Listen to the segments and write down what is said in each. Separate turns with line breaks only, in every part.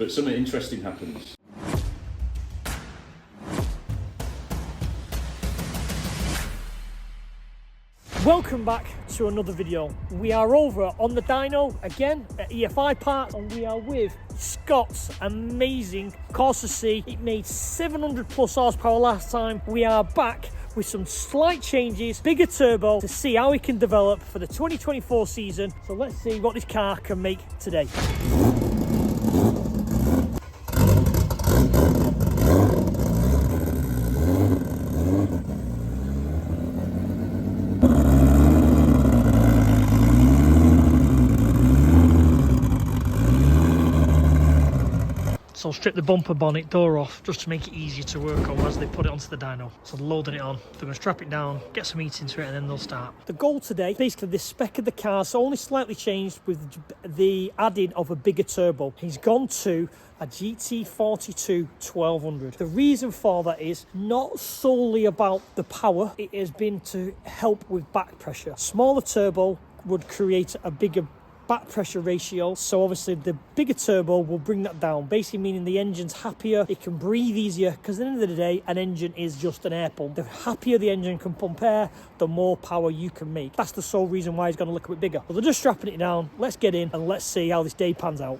but something interesting happens.
Welcome back to another video. We are over on the dyno again at EFI Park, and we are with Scott's amazing Corsa C. It made 700 plus horsepower last time. We are back with some slight changes, bigger turbo, to see how we can develop for the 2024 season. So let's see what this car can make today. So I'll strip the bumper bonnet door off just to make it easier to work on as they put it onto the dyno. So loading it on, they're going to strap it down, get some heat into it, and then they'll start. The goal today, basically the spec of the car, so only slightly changed with the adding of a bigger turbo. He's gone to a GT42 1200. The reason for that is not solely about the power, it has been to help with back pressure. Smaller turbo would create a bigger back pressure ratio, so obviously the bigger turbo will bring that down, basically meaning the engine's happier, it can breathe easier, because at the end of the day an engine is just an air pump. The happier the engine can pump air, the more power you can make. That's the sole reason why he's going to look a bit bigger. But they're just strapping it down. Let's get in and let's see how this day pans out.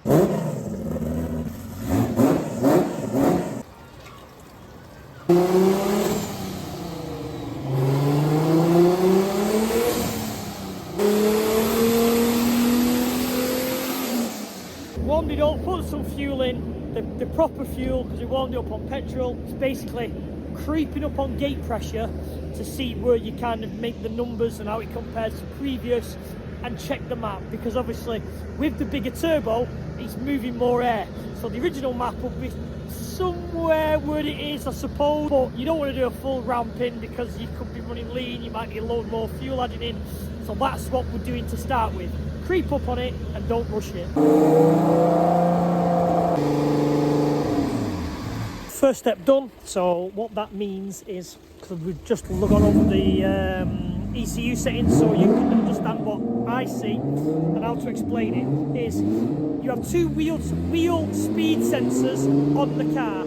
Warmed it up, put some fuel in, the proper fuel, because we warmed it up on petrol. It's basically creeping up on gate pressure to see where you kind of make the numbers and how it compares to previous, and check the map, because obviously with the bigger turbo it's moving more air, so the original map will be somewhere where it is, I suppose, but you don't want to do a full ramp in because you could be running lean, you might need a load more fuel added in. So that's what we're doing to start with. Creep up on it and don't rush it. First step done. So what that means is, because we've just gone over the ECU settings so you can understand what I see and how to explain it, is you have two wheel speed sensors on the car.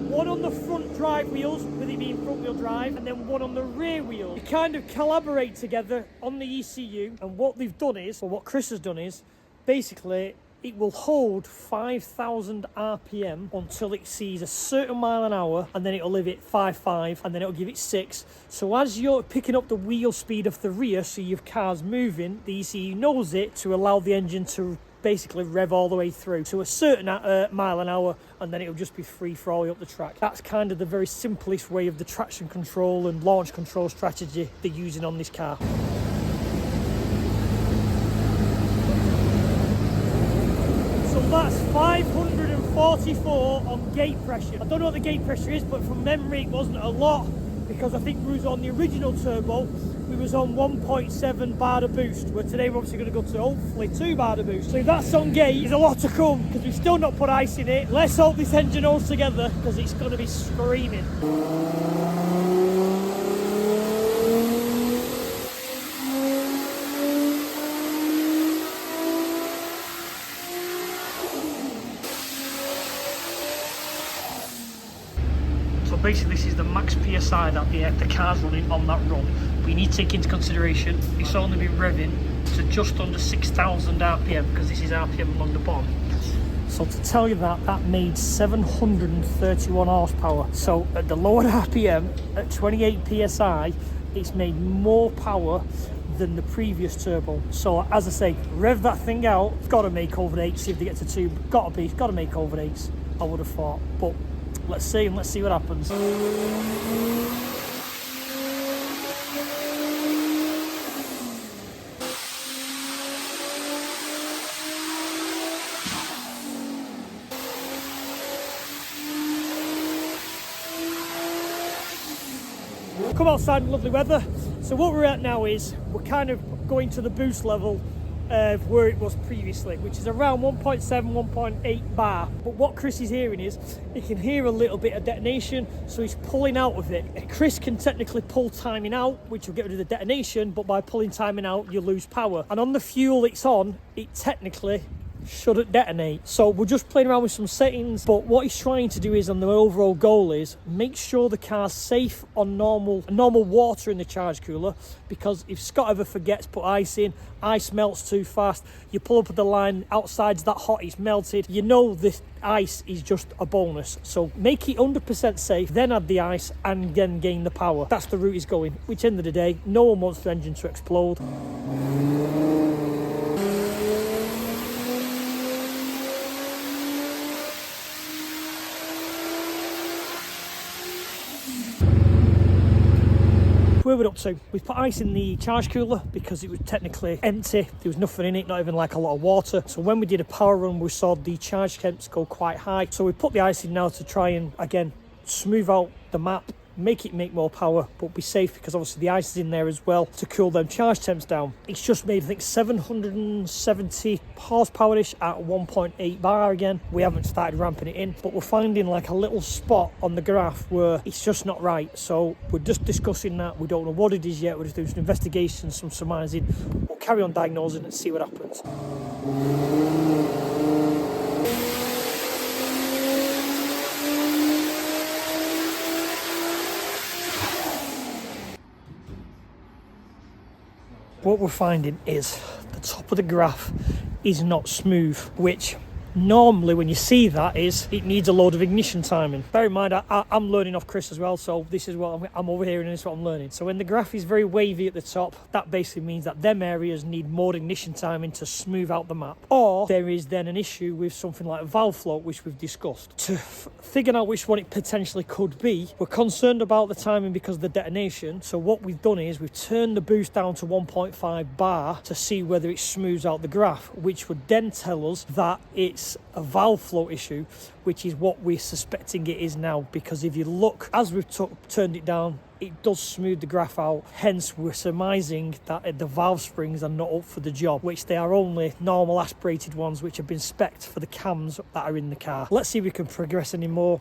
One on the front drive wheels, with it being front wheel drive, and then one on the rear wheel. You kind of collaborate together on the ECU, and what they've done is, or what Chris has done is, basically it will hold 5,000 RPM until it sees a certain mile an hour, and then it'll leave it 5.5, and then it'll give it 6. So as you're picking up the wheel speed of the rear, so your car's moving, the ECU knows it to allow the engine to basically rev all the way through to a certain mile an hour, and then it'll just be free for all the way up the track. That's kind of the very simplest way of the traction control and launch control strategy they're using on this car. So that's 544 on gate pressure. I don't know what the gate pressure is, but from memory it wasn't a lot, because I think we was on the original turbo, we was on 1.7 bar to boost, where today we're obviously going to go to hopefully 2 bar to boost. So if that's on gate, there's a lot to come, because we've still not put ice in it. Let's hope this engine holds together, because it's going to be screaming. So basically this is the max PSI that the car's running on that run. We need to take into consideration it's only been revving to just under 6,000 RPM, because this is RPM along the bottom. So to tell you that made 731 horsepower. So at the lower RPM, at 28 PSI, it's made more power than the previous turbo. So as I say, rev that thing out, it's got to make over 8, see if they get to 2, got to make over 8, I would have thought. But let's see what happens. Come outside in lovely weather. So what we're at now is we're kind of going to the boost level of where it was previously, which is around 1.7, 1.8 bar. But what Chris is hearing is he can hear a little bit of detonation, so he's pulling out of it. Chris can technically pull timing out, which will get rid of the detonation, but by pulling timing out you lose power. And on the fuel it's on, it technically shouldn't detonate. So we're just playing around with some settings, but what he's trying to do is, and the overall goal is, make sure the car's safe on normal water in the charge cooler, because if Scott ever forgets put ice in, ice melts too fast, you pull up at the line, outside's that hot, it's melted, you know this ice is just a bonus. So make it 100% safe, then add the ice and then gain the power. That's the route he's going, which end of the day, no one wants the engine to explode. Where we're up to, we've put ice in the charge cooler because it was technically empty, there was nothing in it, not even like a lot of water. So when we did a power run, we saw the charge temps go quite high, so we put the ice in now to try and again smooth out the map, make it make more power, but be safe, because obviously the ice is in there as well to cool them charge temps down. It's just made, I think, 770 horsepower-ish at 1.8 bar again. We haven't started ramping it in, but we're finding like a little spot on the graph where it's just not right. So we're just discussing that. We don't know what it is yet. We're just doing some investigation, some surmising. We'll carry on diagnosing and see what happens. What we're finding is the top of the graph is not smooth, which normally when you see that is it needs a load of ignition timing. Bear in mind, I'm learning off Chris as well, so this is what I'm overhearing and this is what I'm learning. So when the graph is very wavy at the top, that basically means that them areas need more ignition timing to smooth out the map. Or there is then an issue with something like valve float, which we've discussed. To figure out which one it potentially could be, we're concerned about the timing because of the detonation. So what we've done is we've turned the boost down to 1.5 bar to see whether it smooths out the graph, which would then tell us that it's a valve float issue, which is what we're suspecting it is now, because if you look, as we've turned it down, it does smooth the graph out. Hence we're surmising that the valve springs are not up for the job, which they are only normal aspirated ones which have been spec'd for the cams that are in the car. Let's see if we can progress any more.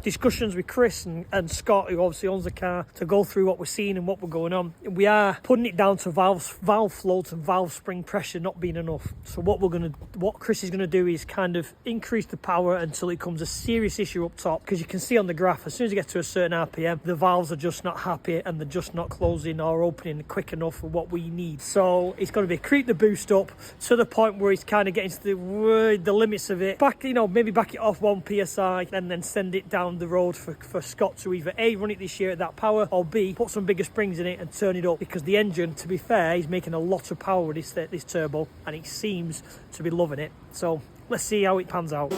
Discussions with Chris and Scott, who obviously owns the car, to go through what we're seeing and what we're going on. We are putting it down to valve float and valve spring pressure not being enough. So what Chris is gonna do is kind of increase the power until it becomes a serious issue up top, because you can see on the graph, as soon as you get to a certain RPM, the valves are just not happy and they're just not closing or opening quick enough for what we need. So it's going to be creep the boost up to the point where it's kind of getting to the limits of it. Maybe back it off 1 psi and then send it down the road for Scott to either A, run it this year at that power, or B, put some bigger springs in it and turn it up, because the engine, to be fair, is making a lot of power with this turbo and it seems to be loving it. So let's see how it pans out. So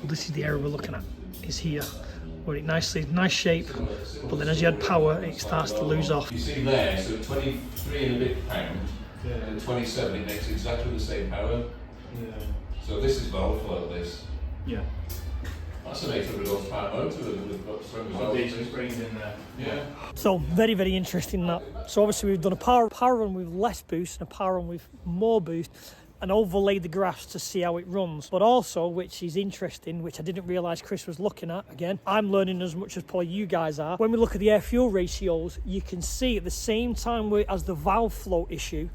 this is the area we're looking at, is here. Where it nicely, nice shape, but then as you add power, it starts to lose off.
You see there, so 23 and a bit pound, and 27, it makes exactly the same power.
Yeah.
So this is valve float, this.
Yeah.
That's an 800 horsepower motor with got some
Decent springs in there.
Yeah.
So very, very interesting that. So obviously we've done a power run with less boost and a power run with more boost, and overlaid the graphs to see how it runs. But also, which is interesting, which I didn't realise Chris was looking at, again, I'm learning as much as probably you guys are. When we look at the air-fuel ratios, you can see at the same time as the valve float issue,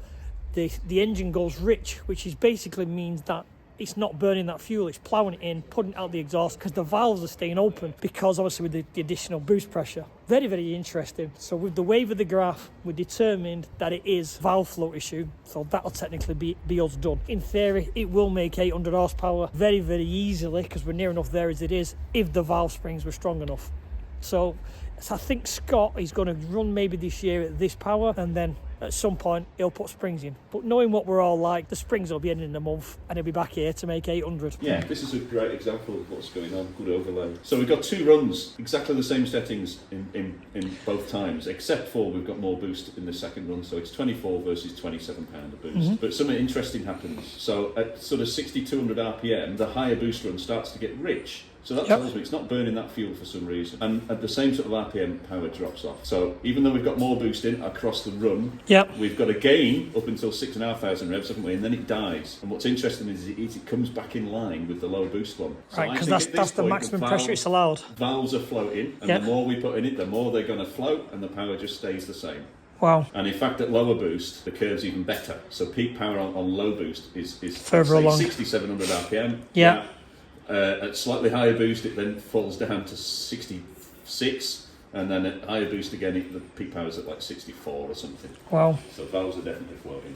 the engine goes rich, which is basically means that it's not burning that fuel, it's ploughing it in, putting out the exhaust, because the valves are staying open, because obviously with the additional boost pressure. Very, very interesting. So with the wave of the graph, we determined that it is valve float issue, so that'll technically be us done. In theory, it will make 800 horsepower very, very easily, because we're near enough there as it is, if the valve springs were strong enough. So I think Scott is going to run maybe this year at this power, and then at some point he'll put springs in. But knowing what we're all like, the springs will be ending in a month and he'll be back here to make 800.
Yeah, this is a great example of what's going on. Good overlay. So we've got 2 runs, exactly the same settings in both times, except for we've got more boost in the second run, so it's 24 versus 27 pound of boost. Mm-hmm. But something interesting happens. So at sort of 6200 RPM, the higher boost run starts to get rich. So that tells me it's not burning that fuel for some reason. And at the same sort of RPM, power drops off. So even though we've got more boost in across the run, we've got a gain up until 6,500 revs, haven't we? And then it dies. And what's interesting is it comes back in line with the low boost one. So
right, because that's the maximum pressure it's allowed.
Valves are floating, and the more we put in it, the more they're going to float, and the power just stays the same.
Wow.
And in fact, at lower boost, the curve's even better. So peak power on low boost is
further along.
6,700 RPM.
Yeah.
At slightly higher boost, it then falls down to 66, and then at higher boost again, the peak power's at like 64 or something.
Wow.
So valves are definitely floating.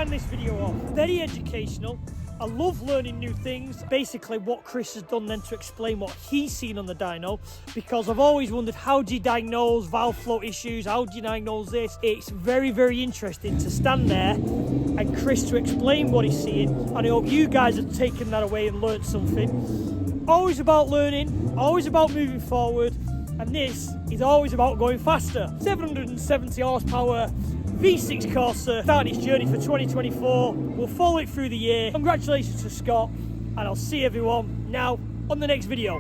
This video off. Very educational. I love learning new things. Basically what Chris has done then to explain what he's seen on the dyno, because I've always wondered, how do you diagnose valve flow issues? How do you diagnose this? It's very, very interesting to stand there and Chris to explain what he's seeing, and I hope you guys have taken that away and learned something. Always about learning, always about moving forward, and this is always about going faster. 770 horsepower V6 Corsa starting its journey for 2024. We'll follow it through the year. Congratulations to Scott, and I'll see everyone now on the next video.